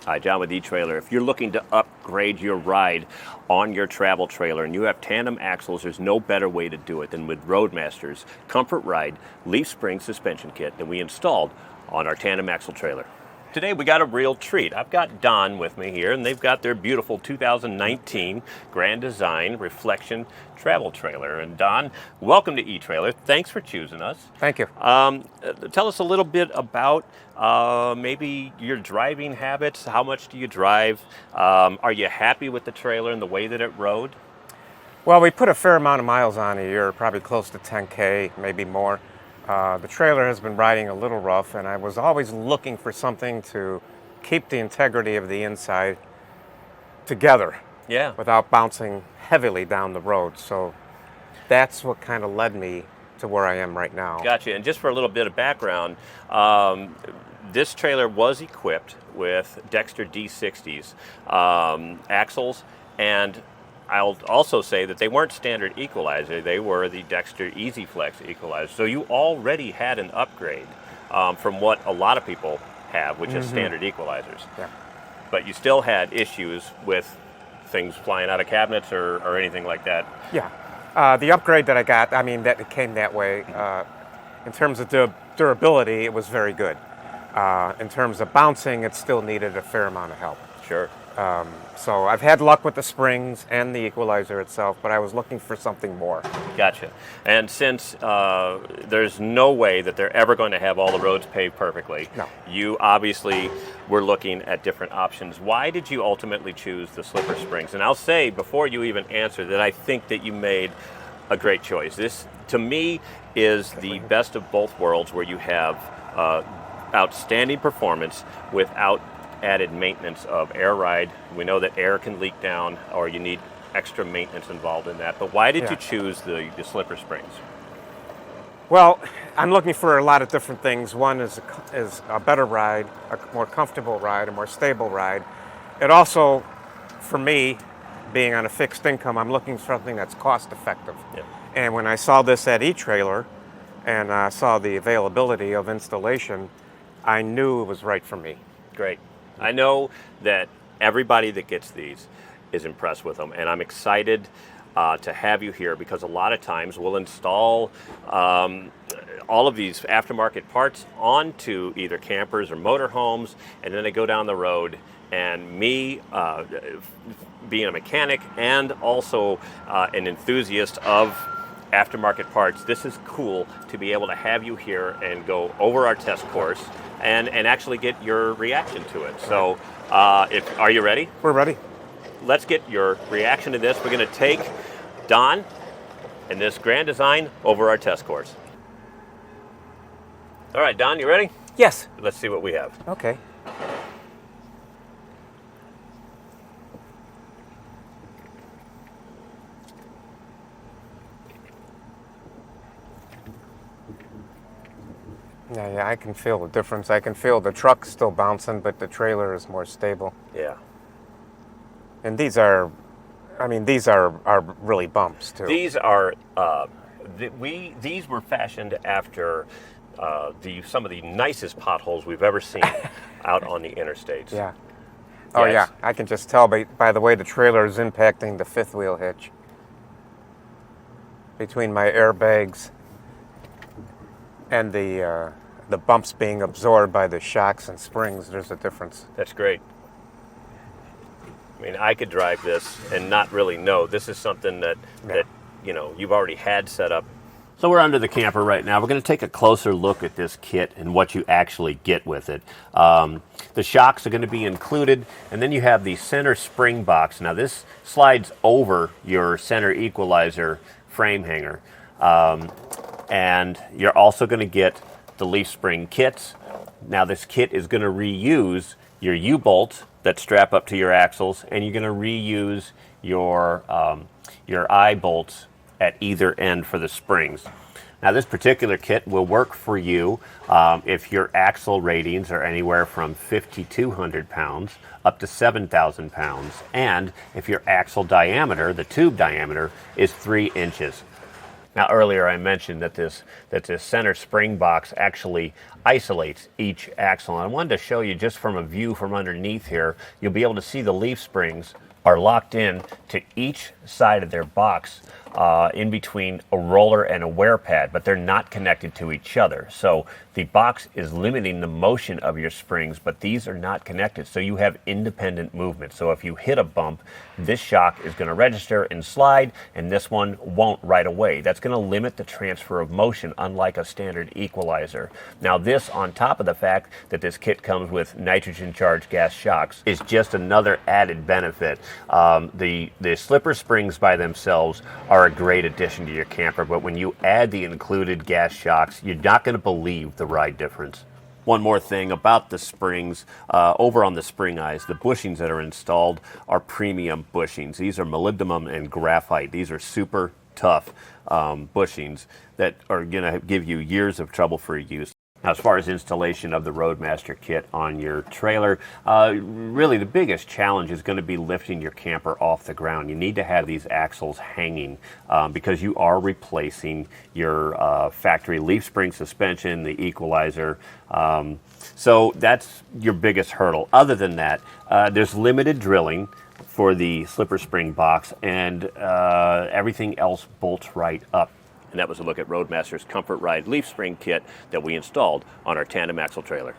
Hi, John with eTrailer. If you're looking to upgrade your ride on your travel trailer and you have tandem axles, there's no better way to do it than with Roadmaster's Comfort Ride Leaf Spring Suspension Kit that we installed on our tandem axle trailer. Today we got a real treat. I've got Don with me here, and they've got their beautiful 2019 Grand Design Reflection Travel Trailer. And Don, welcome to eTrailer. Thanks for choosing us. Thank you. Tell us a little bit about maybe your driving habits. How much do you drive? Are you happy with the trailer and the way that it rode? Well, we put a fair amount of miles on a year, probably close to 10K, maybe more. The trailer has been riding a little rough, and I was always looking for something to keep the integrity of the inside together, Yeah. without bouncing heavily down the road. So that's what kind of led me to where I am right now. Gotcha. And just for a little bit of background, this trailer was equipped with Dexter D60s axles, and I'll also say that they weren't standard equalizer. They were the Dexter Easy Flex equalizer. So you already had an upgrade from what a lot of people have, which is standard equalizers. Yeah. But you still had issues with things flying out of cabinets or anything like that. Yeah. The upgrade that I got, I mean, that it came that way. In terms of durability, it was very good. In terms of bouncing, it still needed a fair amount of help. Sure. So I've had luck with the springs and the equalizer itself, but I was looking for something more. Gotcha. And since there's no way that they're ever going to have all the roads paved perfectly, No. you obviously were looking at different options. Why did you ultimately choose the slipper springs? And I'll say, before you even answer, that I think that you made a great choice. This, to me, is the best of both worlds, where you have outstanding performance without added maintenance of air ride. We know that air can leak down, or you need extra maintenance involved in that. But why did you choose the slipper springs? Well, I'm looking for a lot of different things. One is a better ride, a more comfortable ride, a more stable ride. It also, for me, being on a fixed income, I'm looking for something that's cost effective. Yeah. And when I saw this at eTrailer and I saw the availability of installation, I knew it was right for me. Great. I know that everybody that gets these is impressed with them, and I'm excited to have you here, because a lot of times we'll install all of these aftermarket parts onto either campers or motorhomes, and then they go down the road, and me, being a mechanic and also an enthusiast of aftermarket parts, this is cool to be able to have you here and go over our test course and actually get your reaction to it. So are you ready? We're ready. Let's get your reaction to this. We're going to take Don and this Grand Design over our test course. All right, Don, you ready? Yes. Let's see what we have. Okay. Yeah, I can feel the difference. I can feel the truck still bouncing, but the trailer is more stable. Yeah. And these are really bumps too. These are these were fashioned after some of the nicest potholes we've ever seen out on the interstates. Yeah. Oh Yes. yeah, I can just tell by the way the trailer is impacting the fifth wheel hitch. Between my airbags and the bumps being absorbed by the shocks and springs, there's a difference. That's great. I mean, I could drive this and not really know. This is something that you know, you've already had set up. So we're under the camper right now. We're going to take a closer look at this kit and what you actually get with it. The shocks are going to be included, and then you have the center spring box. Now this slides over your center equalizer frame hanger. And you're also going to get the leaf spring kits. Now this kit is going to reuse your U-bolts that strap up to your axles, and you're going to reuse your eye bolts at either end for the springs. Now this particular kit will work for you if your axle ratings are anywhere from 5,200 pounds up to 7,000 pounds, and if your axle diameter, the tube diameter, is 3 inches. Now earlier I mentioned that this center spring box actually isolates each axle. And I wanted to show you just from a view from underneath here, you'll be able to see the leaf springs are locked in to each side of their box in between a roller and a wear pad, but they're not connected to each other. So the box is limiting the motion of your springs, but these are not connected. So you have independent movement. So if you hit a bump, this shock is going to register and slide, and this one won't right away. That's going to limit the transfer of motion, unlike a standard equalizer. Now this, on top of the fact that this kit comes with nitrogen-charged gas shocks, is just another added benefit. The slipper springs by themselves are a great addition to your camper, but when you add the included gas shocks, you're not going to believe the ride difference. One more thing about the springs, over on the spring eyes, the bushings that are installed are premium bushings. These are molybdenum and graphite. These are super tough bushings that are going to give you years of trouble-free use. Now, as far as installation of the Roadmaster kit on your trailer, really the biggest challenge is going to be lifting your camper off the ground. You need to have these axles hanging because you are replacing your factory leaf spring suspension, the equalizer. So that's your biggest hurdle. Other than that, there's limited drilling for the slipper spring box, and everything else bolts right up. And that was a look at Roadmaster's Comfort Ride leaf spring kit that we installed on our tandem axle trailer.